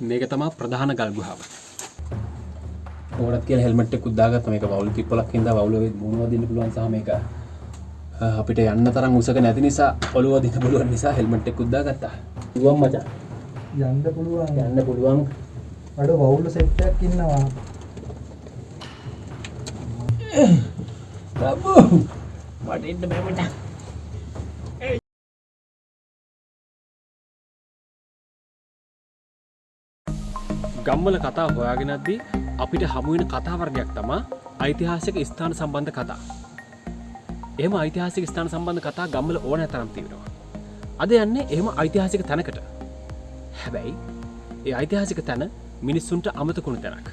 මේක තමයි ප්‍රධාන ගල් ගුහාව. ඕනත් කියලා හෙල්මට් එකක් දාගත්තා. මේක වවුල් කිප්පලක් හින්දා වවුල වෙත් මොනවා දෙන්න පුළුවන් සහ මේක අපිට යන්න තරම් උසක නැති නිසා ඔළුව දින්න පුළුවන් නිසා හෙල්මට් එකක් දාගත්තා. පුළුවන් මචං. යන්න පුළුවන්. අඩ වවුල් සෙට් එකක් ඉන්නවා. බබෝ. මට ඉන්න බෑ මචං. ගම්වල කතා හොයාගෙන යද්දී අපිට හමු වෙන කතා වර්ගයක් තමයි ඓතිහාසික ස්ථාන සම්බන්ධ කතා. එහෙම ඓතිහාසික ස්ථාන සම්බන්ධ කතා ගම්වල ඕනෑ තරම් තියෙනවා. අද යන්නේ එහෙම ඓතිහාසික තැනකට. හැබැයි ඒ ඓතිහාසික තැන මිනිස්සුන්ට අමතකුණු තැනක්.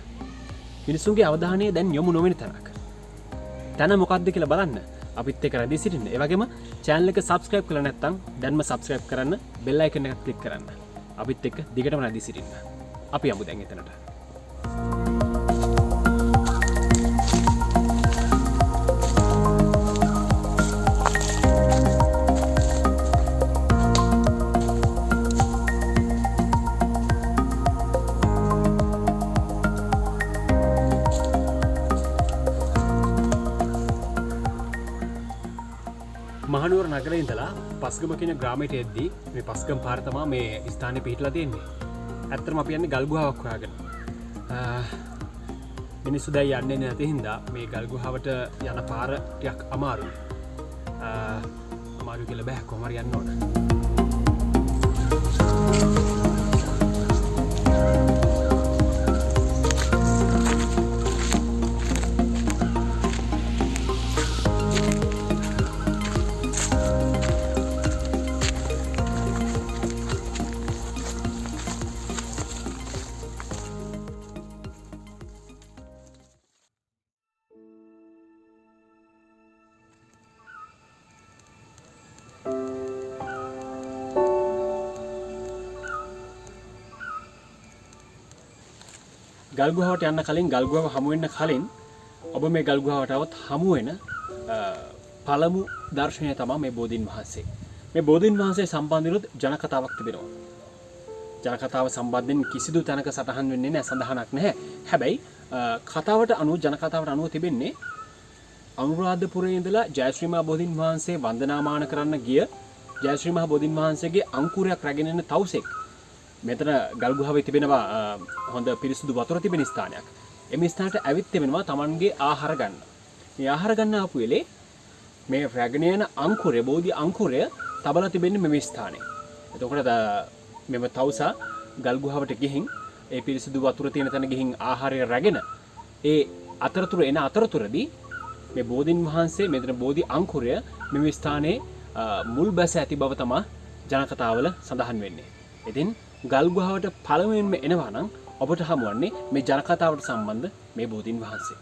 මිනිස්සුන්ගේ අවධානය දැන් යොමු නොවන තැනක්. තැන මොකක්ද කියලා බලන්න අපිත් එක්ක රැඳී සිටින්න. ඒ වගේම channel එක subscribe කරලා නැත්නම් දැන්ම subscribe කරන්න, bell icon එක click කරන්න. අපිත් එක්ක දිගටම රැඳී සිටින්න. අපි යමු දැන් එතනට. මහනුවර නගරේ ඉඳලා පස්ගම කියන ග්‍රාමයට එද්දී මේ පස්ගම පාර තමයි මේ ස්ථානේ පිහිටලා තියෙන්නේ. ඇත්තටම අපි යන්නේ ගල් ගුහාවක් හොයාගෙන. මිනිස්සු දැන් යන්නේ නැති හින්දා මේ ගල් ගුහාවට යන පාර ටිකක් අමාරුයි. අමාරු කියලා බෑ කොහොම හරි යන්න ඕන. ගල් ගුහාවට යන්න කලින් ගල් ගුහාව හමු වෙන්න කලින් ඔබ මේ ගල් ගුහාවට આવත් හමු වෙන පළමු දර්ශනය තමයි මේ බෝධීන් වහන්සේ. මේ බෝධීන් වහන්සේ සම්බන්ධව ජනකතාවක් තිබෙනවා. ජනකතාව සම්බන්ධයෙන් කිසිදු තැනක සටහන් වෙන්නේ නැහැ, සඳහනක් නැහැ. හැබැයි කතාවට අනුව ජනකතාවට අනුව තිබෙන්නේ අනුරාධපුරයේ ඉඳලා ජයශ්‍රී මහ බෝධීන් වහන්සේ වන්දනාමාන කරන්න ගිය ජයශ්‍රී මහ බෝධීන් වහන්සේගේ අංකුරයක් රැගෙන එන තවුසෙක් මෙතන ගල් ගුහාවේ තිබෙනවා හොඳ පිරිසුදු වතුර තිබෙන ස්ථානයක්. එමෙ ස්ථානට ඇවිත් තිබෙනවා Tamanගේ ආහාර ගන්න. මේ ආහාර ගන්න ආපු වෙලේ මේ රැගෙන යන අංකුරය බෝධි අංකුරය තබලා තිබෙන්නේ මෙමෙ ස්ථානේ. එතකොට මෙම තවුසා ගල් ගුහාවට ගිහින් ඒ පිරිසුදු වතුර තියෙන තැන ගිහින් ආහාරය රැගෙන ඒ අතරතුරදී මේ බෝධීන් වහන්සේ මෙතන බෝධි අංකුරය මෙමෙ ස්ථානයේ මුල් බැස ඇති බව තමයි ජනකතාවල සඳහන් වෙන්නේ. ඉතින් ගල් ගුහාවට පළමුවෙන්ම එනවා නම් ඔබට හමුවන්නේ මේ ජනකතාවට සම්බන්ධ මේ බෝධීන් වහන්සේ.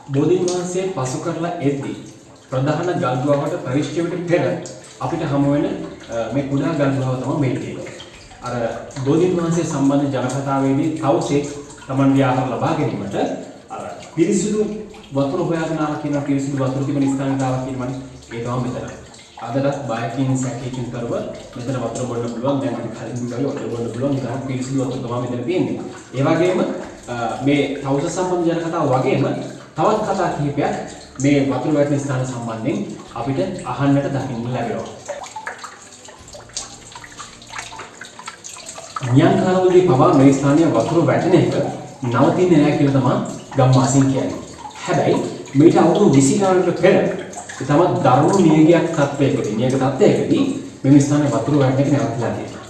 බෝධීන් වහන්සේ පසු කරලා එද්දී ප්‍රධාන ගල්ගුහාවට ප්‍රවිෂ්ඨ වෙන්න පෙර අපිට හමු වෙන මේ කුඩා ගල්ගුහාව තමයි මේ තියෙන්නේ. අර බෝධීන් වහන්සේ සම්බන්ධ ජනකතාවේදී තවසෙක් Tamanගේ ආහාර ලබා ගැනීමට අර පිරිසිදු වතුර හොයාගෙන ආවා කියන පිරිසිදු වතුර තිබෙන ස්ථානයට ආවා කියනවනේ. ඒ තමයි මෙතන. අදටත් බයකින් සැකේකින් කරව මෙතන වතුර බොන්න පුළුවන්. දැන් අපි කලින් ගිහලා වතුර බොන්න පුළුවන්. ඉතින් පිරිසිදු වතුර තමයි මෙතන තියෙන්නේ. ඒ වගේම මේ තවුස සම්බන්ධ ජනකතාව වගේම තවත් කතා කිහිපයක් මේ වතුර වැටෙන ස්ථාන සම්බන්ධයෙන් අපිට අහන්නට දකින්න ලැබෙනවා. න්‍යාංකාරවලදී පවා මේ ස්ථානයේ වතුර වැටෙන එක නවතින්නේ නැහැ කියලා තමයි ගම්වාසීන් කියන්නේ. හැබැයි මේට අවුරුදු 20 ගානකට පෙර තමයි දරුණු නියගයක් තත්ත්වයකදී මේ ස්ථානයේ වතුර වැටෙන එක නැවතිලා තියෙනවා.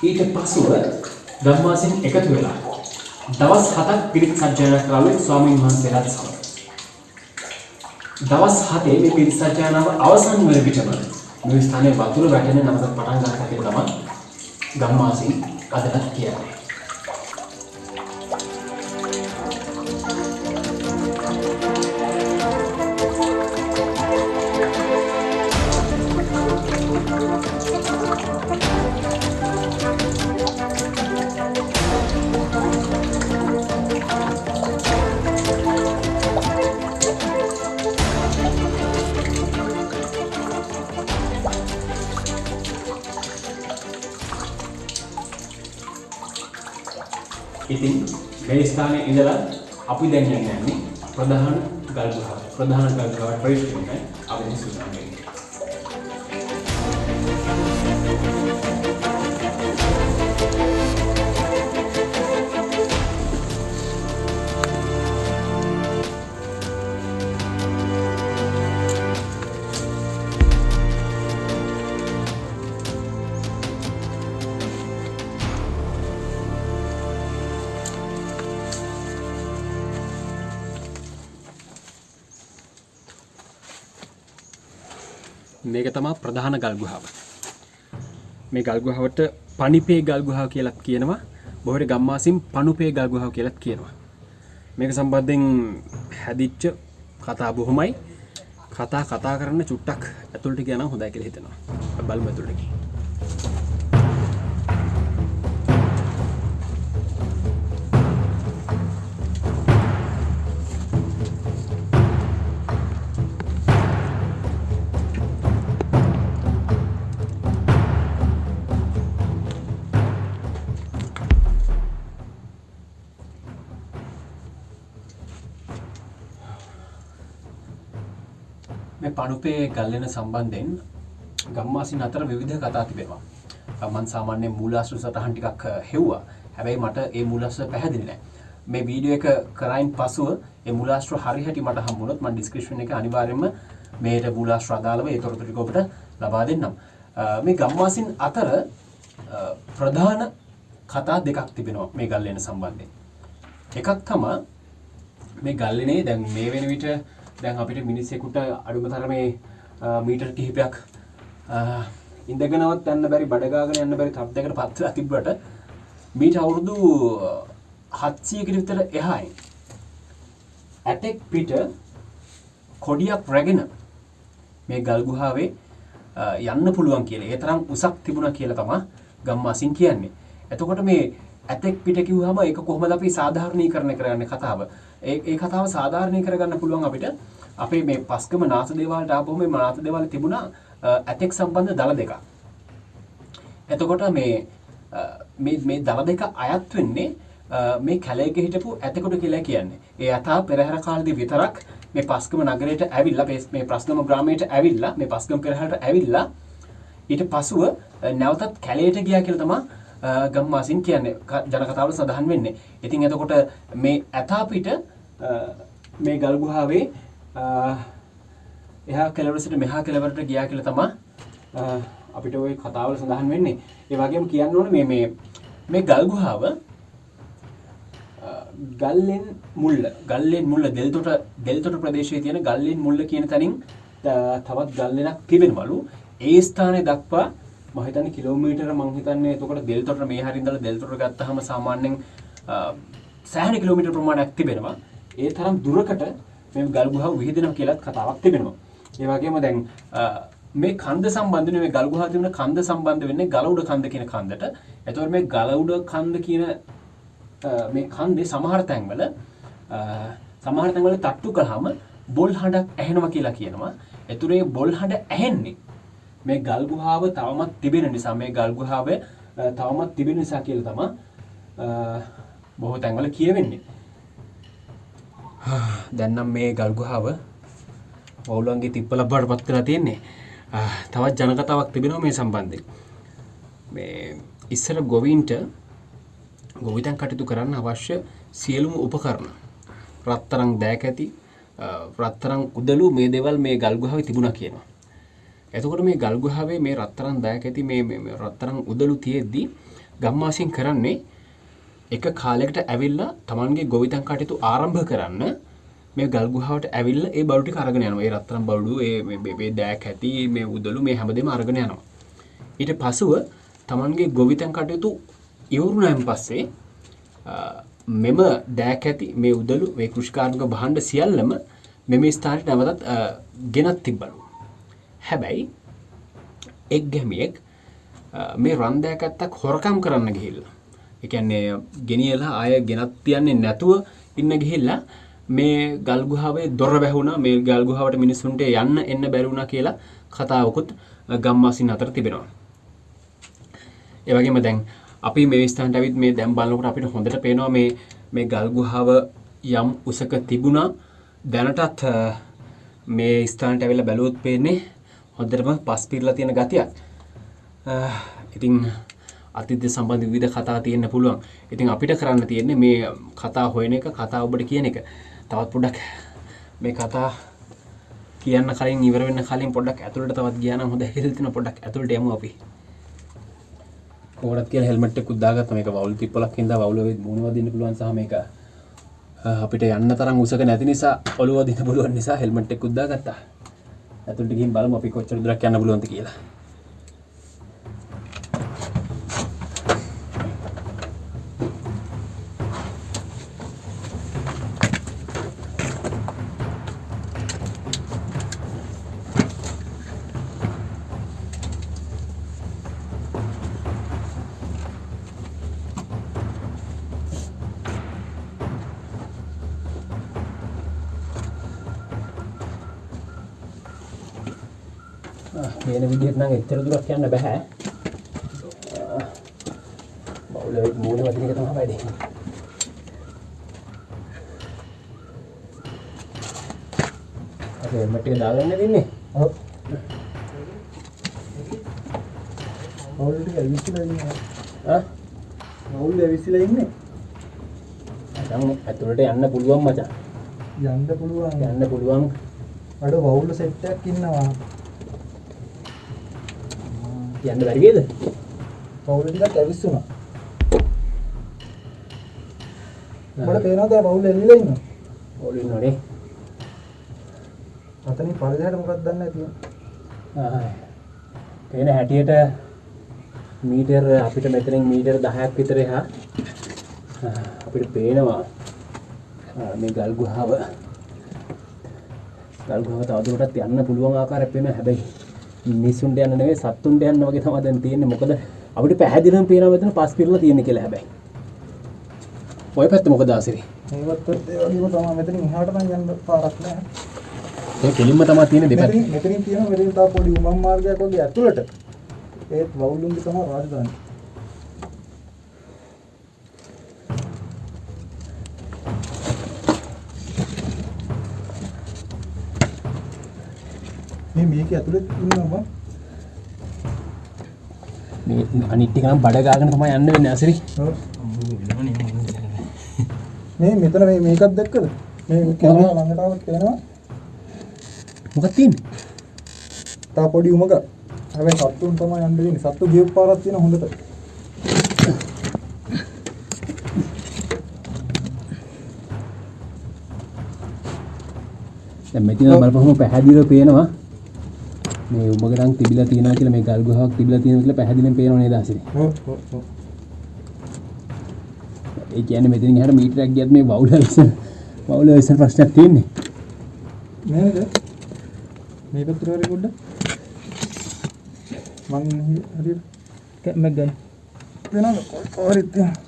ඊට පසුව ගම්වාසීන් එකතු වෙලා දවස් 7ක් පිරිත් සජ්ජායනා කරලා ස්වාමීන් වහන්සේලාත් සමග. දවස් 7 මේ පිරිත් සජ්ජායනාව අවසන් වෙන විටම මේ ස්ථානයේ වතුර වැටෙන නමත පටන් ගන්නවා කියලා තමයි ගම්වාසීන් අදටත් කියන්නේ. ඉතින් මේ ස්ථානයේ ඉඳලා අපි දැන් යන්නේ ප්‍රධාන ගල්ගුහාව. ප්‍රධාන ගල්ගුහාවට ප්‍රවේශ වෙන්න අපි දැන් සූදානම් වෙන්නේ. මේක තමයි ප්‍රධාන ගල්ගුහාව. මේ ගල්ගුහාවට පණිපේ ගල්ගුහාව කියලා කියනවා. බොහෝ ගම්වාසීන් පණුපේ ගල්ගුහාව කියලාත් කියනවා. මේක සම්බන්ධයෙන් හැදිච්ච කතා බොහොමයි. කතා කරන්න චුට්ටක් ඇතුළට ගියා නම් හොඳයි කියලා හිතෙනවා. බලමු ඇතුළට ගිහින්. මේ පණුපේ ගල්ලෙන සම්බන්ධයෙන් ගම්වාසීන් අතර විවිධ කතා තිබෙනවා. මම සාමාන්‍යයෙන් මූලාශ්‍ර සටහන් ටිකක් හෙව්වා. හැබැයි මට ඒ මූලාශ්‍ර පැහැදිලි නැහැ. මේ වීඩියෝ එක කරයින් පසුව ඒ මූලාශ්‍ර හරියට මට හම්බුනොත් මම ඩිස්ක්‍රිප්ෂන් එකේ අනිවාර්යයෙන්ම මේට මූලාශ්‍ර අදාළව ඒ තොරතුරු ටික ඔබට ලබා දෙන්නම්. මේ ගම්වාසීන් අතර ප්‍රධාන කතා දෙකක් තිබෙනවා මේ ගල්ලෙන සම්බන්ධයෙන්. එකක් තමයි මේ ගල්ලෙනේ දැන් මේ වෙන විට දැන් අපිට මිනිස්සෙකුට අඩුම තරමේ මීටර් කිහිපයක් ඉඳගෙනවත් යන්න බැරි බඩ ගාගෙන යන්න බැරි තත්ත්වයකට පත් වෙලා තිබ්බට මීට අවුරුදු 700කට විතර එහායි ඇටෙක් පිට කොඩියක් රැගෙන මේ ගල් ගුහාවේ යන්න පුළුවන් කියලා. ඒ තරම් උසක් තිබුණා කියලා තමයි ගම්වාසීන් කියන්නේ. එතකොට මේ ඇතෙක් පිට කිව්වම ඒක කොහොමද අපි සාධාරණීකරණය කරන්නේ කතාව. ඒ කතාව සාධාරණීකර ගන්න පුළුවන් අපිට අපේ මේ පස්කම නාථ දේවාලයට ආපුවම මේ නාථ දේවාලේ තිබුණා ඇතෙක් සම්බන්ධ දල දෙකක්. එතකොට මේ දල දෙක අයත් වෙන්නේ මේ කැලේක හිටපු ඇතෙකුට කියලා කියන්නේ. ඒ ඇතා පෙරහැර කාලේදී විතරක් මේ පස්කම නගරයට ඇවිල්ලා මේ පස්කම ග්‍රාමයට ඇවිල්ලා මේ පස්කම පෙරහැරට ඇවිල්ලා ඊට පසුව නැවතත් කැලේට ගියා කියලා තමයි ගම්වාසීන් කියන්නේ ජනකතාවල සඳහන් වෙන්නේ. ඉතින් එතකොට මේ ඇතා පිට මේ ගල් ගුහාවේ එහා කෙළවර සිට මෙහා කෙළවරට ගියා කියලා තමයි අපිට ওই කතාවල සඳහන් වෙන්නේ. ඒ වගේම කියන්න ඕනේ මේ ගල් ගුහාව ගල්ලෙන් මුල්ල දෙල්තොට ප්‍රදේශයේ තියෙන ගල්ලෙන් මුල්ල කියන තැනින් තවත් ගල්ලෙනක් තිබෙනවලු. ඒ ස්ථානයේ දක්වා මම හිතන්නේ කිලෝමීටර මම හිතන්නේ එතකොට දෙල්තොට මේ හරිය ඉඳලා දෙල්තොට ගත්තාම සාමාන්‍යයෙන් සෑහෙන කිලෝමීටර ප්‍රමාණයක් තිබෙනවා. ඒ තරම් දුරකට මේ ගල් ගුහාව විහිදෙනවා කියලාත් කතාවක් තිබෙනවා. ඒ වගේම දැන් මේ කන්ද සම්බන්ධ වෙන මේ ගල් ගුහාව තිබෙන කන්ද සම්බන්ධ වෙන්නේ ගලඋඩ කන්ද කියන කන්දට. එතකොට මේ ගලඋඩ කන්ද කියන මේ කන්දේ සමහර තැන්වල තට්ටු කළාම බොල් හඬක් ඇහෙනවා කියලා කියනවා. ඒතරේ බොල් හඬ ඇහෙන්නේ මේ ගල් ගුහාව තවමත් තිබෙන නිසා මේ ගල් ගුහාව තවමත් තිබෙන නිසා කියලා තමයි බොහෝ තැන්වල කියවෙන්නේ. දැන් නම් මේ ගල් ගුහාව වවුලන්ගේ තිප්පලක් බාටපත් වෙලා තියෙන්නේ. තවත් ජනකතාවක් තිබෙනවා මේ සම්බන්ධයෙන්. මේ ඉස්සර ගොවීන්ට ගොවිතැන් කටයුතු කරන්න අවශ්‍ය සියලුම උපකරණ රත්තරන් දෑකැති රත්තරන් උදළු මේ දේවල් මේ ගල් ගුහාවේ තිබුණා කියනවා. එතකොට මේ ගල් ගුහාවේ මේ රත්තරන් දෑකැති මේ රත්තරන් උදළු තියෙද්දි ගම්වාසීන් කරන්නේ එක කාලයකට ඇවිල්ලා Tamanගේ ගොවිතැන් කටයුතු ආරම්භ කරන්න මේ ගල් ගුහාවට ඇවිල්ලා ඒ බඩු ටික අරගෙන යනවා. ඒ රත්තරන් බඩු මේ දෑකැති මේ උදළු මේ හැමදේම අරගෙන යනවා. ඊට පසුව Tamanගේ ගොවිතැන් කටයුතු ඉවරුණාන් පස්සේ මෙම දෑකැති මේ උදළු මේ කෘෂිකාර්මික භාණ්ඩ සියල්ලම මෙම ස්ථානයට නැවතත් ගෙනත් තිබ්බලු. හැබැයි එක් ගැමියෙක් මේ රන් දෑකැත්තක් හොරකම් කරන්න ගිහිල්ලා ඒ කියන්නේ ගෙනියලා ආය ගෙනත් තියන්නේ නැතුව ඉන්න ගිහිල්ලා මේ ගල් ගුහාවේ දොර වැහුණා. මේ ගල් ගුහාවට මිනිස්සුන්ට යන්න එන්න බැරි වුණා කියලා කතාවකුත් ගම්වාසීන් අතර තිබෙනවා. ඒ වගේම දැන් අපි මේ ස්ථානට ඇවිත් මේ දැන් බලනකොට අපිට හොඳට පේනවා මේ ගල් ගුහාව යම් උසක තිබුණා. දැනටත් මේ ස්ථානට ඇවිල්ලා බැලුවොත් පේන්නේ හොඳටම පස් පිරලා තියෙන ගතියක්. ඉතින් අතීතය සම්බන්ධ විවිධ කතා තියෙන්න පුළුවන්. ඉතින් අපිට කරන්න තියෙන්නේ මේ කතා හොයන එක, කතා ඔබට කියන එක. තවත් පොඩ්ඩක් මේ කතා කියන්න කලින් ඉවර වෙන්න කලින් පොඩ්ඩක් ඇතුළට තවත් ගියා නම් හොඳයි කියලා හිතෙනවා. පොඩ්ඩක් ඇතුළට යමු අපි. කොහොමද කියලා හෙල්මට් එකක් දාගත්තා. මේක වවුල් තිප්පලක් හින්දා වවුල වෙයි මුණ වදින්න පුළුවන් සහ මේක අපිට යන්න තරම් උසක නැති නිසා ඔළුව වදින්න පුළුවන් නිසා හෙල්මට් එකක් දාගත්තා. ඇතුළට ගිහින් බලමු අපි කොච්චර දුරක් යන්න පුළුවන්ද කියලා. මේන විදිහට නම් එච්චර දුරක් යන්න බෑ. බවුල මූණ වදින එක තමයි වැඩි. අපේ මැටි දාගන්න දෙන්නේ. ඔව්. බවුල ටික ඇවිස්සලා ඉන්නේ. බවුල ඇවිස්සලා ඉන්නේ. දැන් ඇතුළට යන්න පුළුවන් මචං. යන්න පුළුවන්. අර බවුල සෙට් එකක් ඉන්නවා. යන්න බැරි වේද? බවුල ටිකක් ඇවිස්සුණා. මට පේනවාද බවුල එල්ලලා ඉන්නවා? බවුල ඉන්නවනේ. අතනින් පරිසරයට මොකක්ද දන්නේ නැතිව. පේන හැටියට මීටර අපිට මෙතනින් මීටර 10ක් විතර එහා අපිට පේනවා මේ ගල් ගුහාව තවදුරටත් යන්න පුළුවන් ආකාරයක් පේනවා. හැබැයි මිනිසුන්ට යන්න නෙවෙයි සත්තුන්ට යන්න වගේ තමයි දැන් තියෙන්නේ. මොකද අපිට පැහැදිලිවම පේනවා මෙතන පස් පිරලා තියෙන්නේ කියලා. හැබැයි ඔය පැත්ත මොකද ආසිරි? මේ පැත්ත ඒ වගේම තමයි. මෙතනින් එහාට නම් යන්න පාරක් නැහැ. ඒ කෙලින්ම තමයි තියෙන්නේ දෙපැත්ත. මෙතනින් තියෙනවා මෙතනින් තා පොඩි උමම් මාර්ගයක් වගේ ඇතුළට. ඒත් වවුලුන්ගේ තමයි රාජධානිය. මේක ඇතුළේ ඉන්නවා මේ අනිත් ටික නම් බඩ ගාගෙන තමයි යන්න වෙන්නේ ආසිරි. ඔව්. මේ මෙතන මේකක් දැක්කද? මේ කැමරා ළඟට આવත් පේනවා. මොකක්ද තියෙන්නේ? තා පොඩි උමක. හැබැයි සත්තුන් තමයි යන්න දෙන්නේ. සත්තු ගියප් පාරක් තියෙන හොඳට. දැන් මෙතන බලපුවම පැහැදිලිව පේනවා. මේ උඹගඩන් තිබිලා තියෙනවා කියලා මේ ගල් ගුහාවක් තිබිලා තියෙනවා කියලා පැහැදිලිවම පේනව නේද ආසිරි? ඔව්. ඒ කියන්නේ මෙතනින් එහාට මීටරයක් ගියත් මේ වවුල වවුලේ ඉස්සර ප්‍රශ්නයක් තියෙන්නේ. නේද? මේ පැත්තට හරි පොඩ්ඩක්. මං හරියට කැමක් ගන්න. වෙනවද? කොහරිත් තියෙනවා.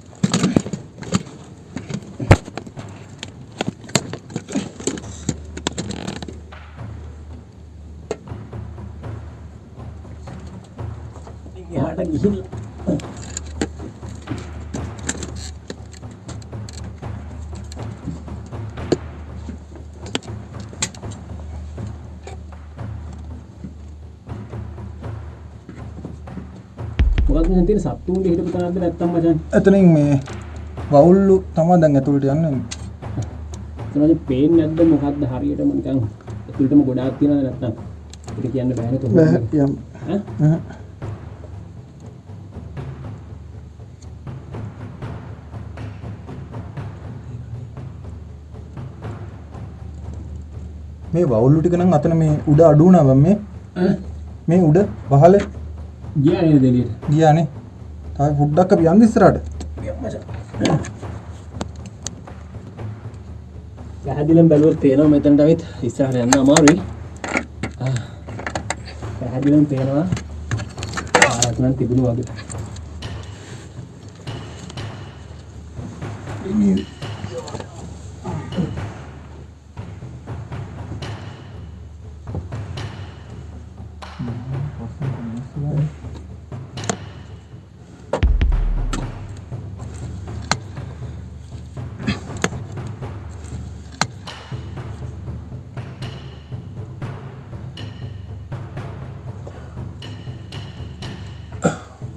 එහාට ගිහින් මොකක්ද දැන් තියෙන සත්තුන්ගේ හිටපු තැනක්ද නැත්තම් මචං? එතනින් මේ වවුල්ලු තමයි දැන් ඇතුළට යන්නේ. එතනදී පේන්නේ නැද්ද මොකක්ද හරියටම නිකන් ඇතුළටම ගොඩාක් තියෙනවද නැත්තම් ඒක කියන්න බෑනේ කොහොමද? බෑ යම්. ඈ? මේ වවුල්ලු ටික නම් අතන මේ උඩ අඩු වුණා බම් මේ. මේ උඩ පහළ ගියා නේද එළියට? ගියානේ. තාම පොඩ්ඩක් අපි යන්න ඉස්සරහට. පැහැදිලිවම බැලුවොත් තේනවා මෙතනට අවිත් ඉස්සරහට යන්න අමාරුයි. පැහැදිලිවම තේනවා ආරක්ෂණ තිබුණු වගේ.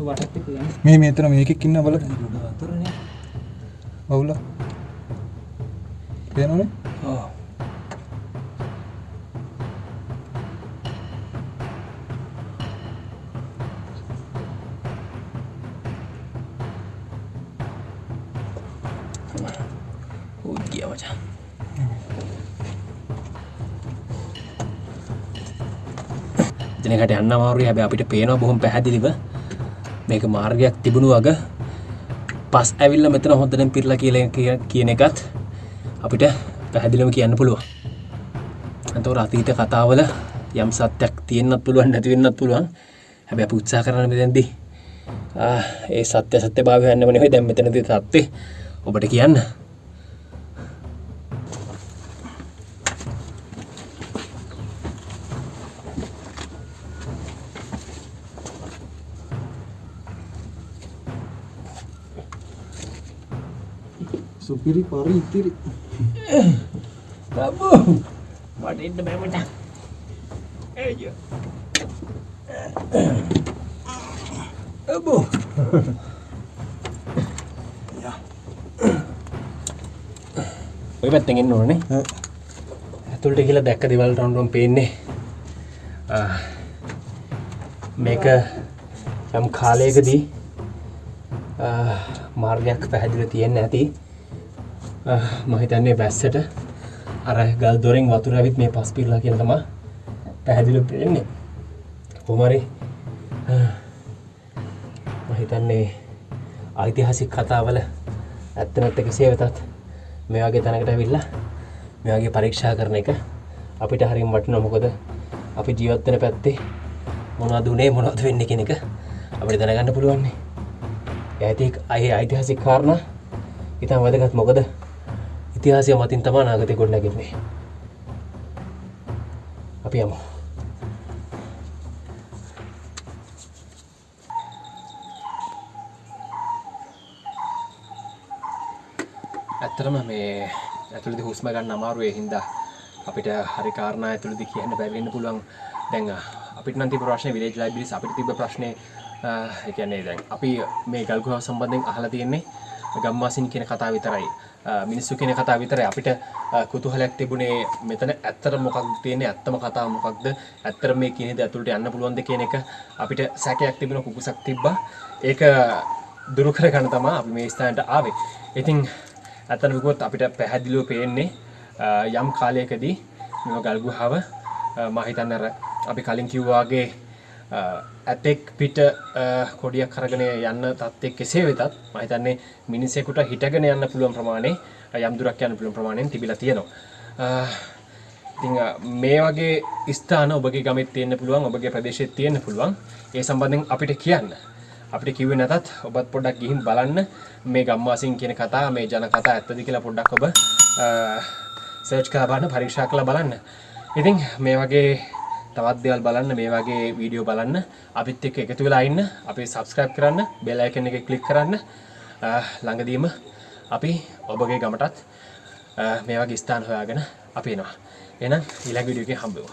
වටත් එක්ක යන්න. මේ මෙතන මේකෙක් ඉන්න බලන්න. වතුරනේ. වවුල. පේනවනේ? ඔව්. ගියා මචං. එතනකට යන්න අමාරුයි. හැබැයි අපිට පේනවා බොහොම පැහැදිලිව මේක මාර්ගයක් තිබුණු වග පස් ඇවිල්ලා මෙතන හොඳටම පිරලා කියලා කියන එකත් අපිට පැහැදිලිවම කියන්න පුළුවන්. එතකොට අතීත කතාවල යම් සත්‍යක් තියෙන්නත් පුළුවන් නැති වෙන්නත් පුළුවන්. හැබැයි අපි උත්සාහ කරන මෙතෙන්දී ඒ සත්‍යභාවය හොයන්නම නෙවෙයි දැන් මෙතනදී තත්ත්වේ ඔබට කියන්න. සුපිරි පරි ඉතිරි. බබු මට ඉන්න බෑ මචං. එయ్యෝ. බබු. යා. ඔය පැත්තෙන් එන්න ඕනේ. ඇතුළට ගිහලා දැක්ක දේවල් රවුන්ඩුම් පේන්නේ. මේක යම් කාලයකදී මාර්ගයක් පැහැදිලිව තියෙන්නේ නැති. මම හිතන්නේ වැස්සට අර ගල් දොරෙන් වතුර ඇවිත් මේ පස් පිරලා කියන තමයි පැහැදිලිව පේන්නේ. කොහොම හරි මම හිතන්නේ ඓතිහාසික කතාවල ඇත්ත නැත්ත කෙසේ වෙතත් මේ වගේ තැනකට ඇවිල්ලා මේ වගේ පරීක්ෂා කරන එක අපිට හරියම වටිනවා. මොකද අපි ජීවත් වෙන පැත්තේ මොනවද උනේ මොනවද වෙන්නේ කියන එක අපිට දැනගන්න පුළුවන් නේ. ඒ ඓතිහාසික කාරණා ඉතින් වැදගත්. මොකද ඉතිහාසය මතින් තමයි අනාගතේ ගොඩනගන්නේ. අපි යමු. ඇත්තටම මේ ඇතුළේදී හුස්ම ගන්න අමාරු ඒ හින්දා අපිට හරි කාරණා ඇතුළේදී කියන්න බැරි වෙන්න පුළුවන්. දැන් අපිට නම් තිබ්බ ප්‍රශ්නේ විලේජ් ලයිබ්‍රරිස් අපිට තිබ්බ ප්‍රශ්නේ ඒ කියන්නේ දැන් අපි මේ ගල් ගුහාව සම්බන්ධයෙන් අහලා තියෙන්නේ ගම්වාසීන් කියන කතාව විතරයි. මිනිස්සු කියන කතාව විතරයි. අපිට කුතුහලයක් තිබුණේ මෙතන ඇත්තට මොකක්ද තියෙන්නේ, ඇත්තම කතාව මොකක්ද, ඇත්තට මේ කියන දේ ඇතුළට යන්න පුළුවන්ද කියන එක අපිට සැකයක් තිබුණා, කුකුසක් තිබ්බා. ඒක දුරු කරගන්න තමයි අපි මේ ස්ථානට ආවේ. ඉතින් ඇත්තට විකුත් අපිට පැහැදිලිව පේන්නේ යම් කාලයකදී මේ ගල් ගුහාව මම හිතන්නේ අර අපි කලින් කිව්වා වගේ ඇතෙක් පිට කොඩියක් කරගෙන යන්න තත්ත්වයක් කෙසේ වෙතත් මම හිතන්නේ මිනිසෙකුට හිටගෙන යන්න පුළුවන් ප්‍රමාණය යම් දුරක් යන්න පුළුවන් ප්‍රමාණයෙන් තිබිලා තියෙනවා. ඉතින් මේ වගේ ස්ථාන ඔබගේ ගමෙත් තියෙන්න පුළුවන්, ඔබගේ ප්‍රදේශෙත් තියෙන්න පුළුවන්. ඒ සම්බන්ධයෙන් අපිට කියන්න. අපිට කිව්වේ නැතත් ඔබත් පොඩ්ඩක් ගිහින් බලන්න මේ ගම්වාසීන් කියන කතා, මේ ජන කතා ඇත්තද කියලා පොඩ්ඩක් ඔබ සර්ච් කරලා බලන්න, පරීක්ෂා කරලා බලන්න. ඉතින් මේ වගේ තවත් දේවල් බලන්න, මේ වගේ වීඩියෝ බලන්න අපිත් එක්ක එකතු වෙලා ඉන්න. අපි subscribe කරන්න, bell icon එක click කරන්න. ළඟදීම අපි ඔබගේ ගමටත් මේ වගේ ස්ථාන හොයාගෙන අපි එනවා. එහෙනම් ඊළඟ වීඩියෝ එකේ හම්බ වෙමු.